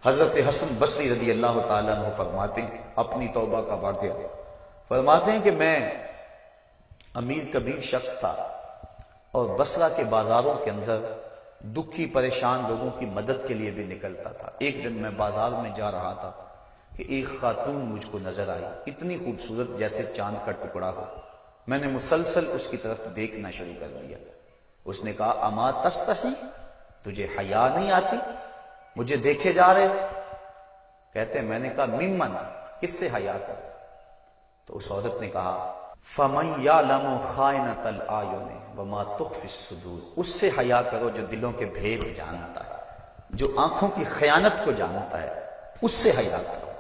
حضرت حسن بصری رضی اللہ تعالیٰ عنہ فرماتے ہیں اپنی توبہ کا واقعہ، فرماتے ہیں کہ میں امیر کبیر شخص تھا اور بصرہ کے بازاروں کے اندر دکھی پریشان لوگوں کی مدد کے لیے بھی نکلتا تھا۔ ایک دن میں بازار میں جا رہا تھا کہ ایک خاتون مجھ کو نظر آئی، اتنی خوبصورت جیسے چاند کا ٹکڑا ہو۔ میں نے مسلسل اس کی طرف دیکھنا شروع کر دیا۔ اس نے کہا اما تستحی، تجھے حیا نہیں آتی، مجھے دیکھے جا رہے ہو؟ کہتے میں نے کہا ممن، کس سے حیا کر؟ تو اس عورت نے کہا فمن یعلم خائنۃ الاعین وما تخفی الصدور، اس سے حیا کرو جو دلوں کے بھید جانتا ہے، جو آنکھوں کی خیانت کو جانتا ہے، اس سے حیا کرو۔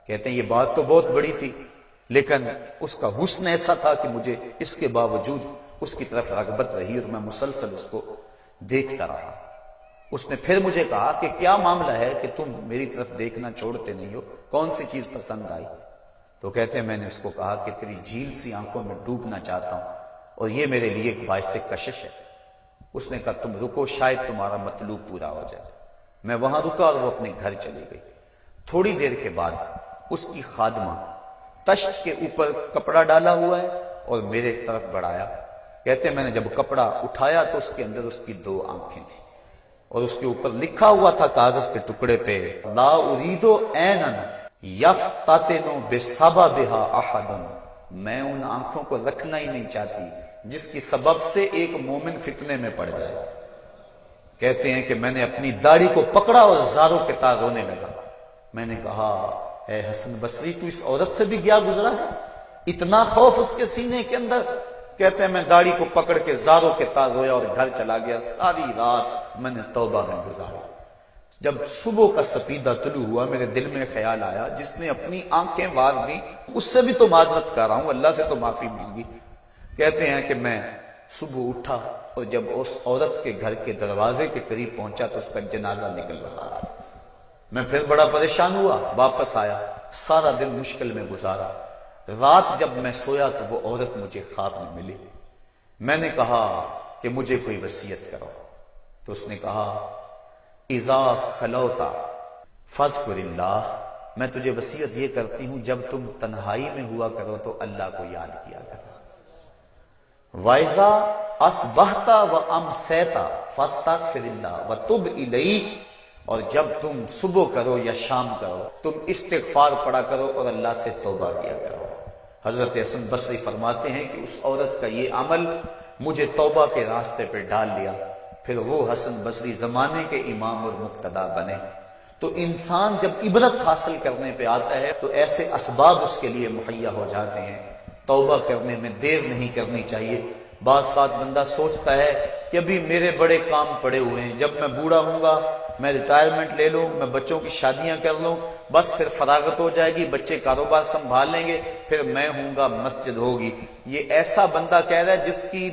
کہتے ہیں یہ بات تو بہت بڑی تھی، لیکن اس کا حسن ایسا تھا کہ مجھے اس کے باوجود اس کی طرف رغبت رہی اور میں مسلسل اس کو دیکھتا رہا۔ اس نے پھر مجھے کہا کہ کیا معاملہ ہے کہ تم میری طرف دیکھنا چھوڑتے نہیں ہو، کون سی چیز پسند آئی؟ تو کہتے ہیں میں نے اس کو کہا کہ تیری جھیل سی آنکھوں میں ڈوبنا چاہتا ہوں اور یہ میرے لیے ایک باعث کشش ہے۔ اس نے کہا تم رکو، شاید تمہارا مطلوب پورا ہو جائے۔ میں وہاں رکا اور وہ اپنے گھر چلی گئی۔ تھوڑی دیر کے بعد اس کی خادمہ تشت کے اوپر کپڑا ڈالا ہوا ہے اور میرے طرف بڑھایا۔ کہتے ہیں میں نے جب کپڑا اٹھایا تو اس کے اندر اس کی 2 آنکھیں تھیں اور اس کے اوپر لکھا ہوا تھا کاغذ کے ٹکڑے پہ لا اريد عینا یفتتن بسببها احدا، میں ان آنکھوں کو رکھنا ہی نہیں چاہتی جس کی سبب سے ایک مومن فتنے میں پڑ جائے۔ کہتے ہیں کہ میں نے اپنی داڑھی کو پکڑا اور زاروں کے تار رونے لگا۔ میں نے کہا اے حسن بصری، تو اس عورت سے بھی گیا گزرا ہے، اتنا خوف اس کے سینے کے اندر؟ کہتے ہیں میں داڑھی کو پکڑ کے زاروں کے تار رویا اور گھر چلا گیا۔ ساری رات میں نے توبہ میں گزاری۔ جب صبح کا سفیدہ طلوع ہوا میرے دل میں خیال آیا جس نے اپنی آنکھیں وار دی اس سے بھی تو معذرت کر رہا ہوں، اللہ سے تو معافی مانگی۔ کہتے ہیں کہ میں صبح اٹھا اور جب اس عورت کے گھر کے دروازے کے قریب پہنچا تو اس کا جنازہ نکل رہا تھا۔ میں پھر بڑا پریشان ہوا، واپس آیا، سارا دن مشکل میں گزارا۔ رات جب میں سویا تو وہ عورت مجھے خواب میں ملی۔ میں نے کہا کہ مجھے کوئی وصیت کرو، تو اس نے کہا اذا خلوتا فاذکر اللہ، میں تجھے وصیت یہ کرتی ہوں جب تم تنہائی میں ہوا کرو تو اللہ کو یاد کیا کرو۔ وَإِذَا أَصْبَحْتَ وَأَمْسَيْتَ فَاسْتَغْفِرِ اللَّهَ وَتُبْ إِلَيْهِ، اور جب تم صبح کرو یا شام کرو تم استغفار پڑھا کرو اور اللہ سے توبہ کیا کرو۔ حضرت حسن بصری فرماتے ہیں کہ اس عورت کا یہ عمل مجھے توبہ کے راستے پہ ڈال لیا، پھر وہ حسن بصری زمانے کے امام اور مقتدا بنے۔ تو انسان جب عبرت حاصل کرنے پہ آتا ہے تو ایسے اسباب اس کے لیے مہیا ہو جاتے ہیں۔ توبہ کرنے میں دیر نہیں کرنی چاہیے۔ بعض بات بندہ سوچتا ہے کہ ابھی میرے بڑے کام پڑے ہوئے ہیں، جب میں بوڑھا ہوں گا میں ریٹائرمنٹ لے لوں، میں بچوں کی شادیاں کر لوں، بس پھر فراغت ہو جائے گی، بچے کاروبار سنبھال لیں گے، پھر میں ہوں گا، مسجد ہوگی۔ یہ ایسا بندہ کہہ رہا ہے جس کی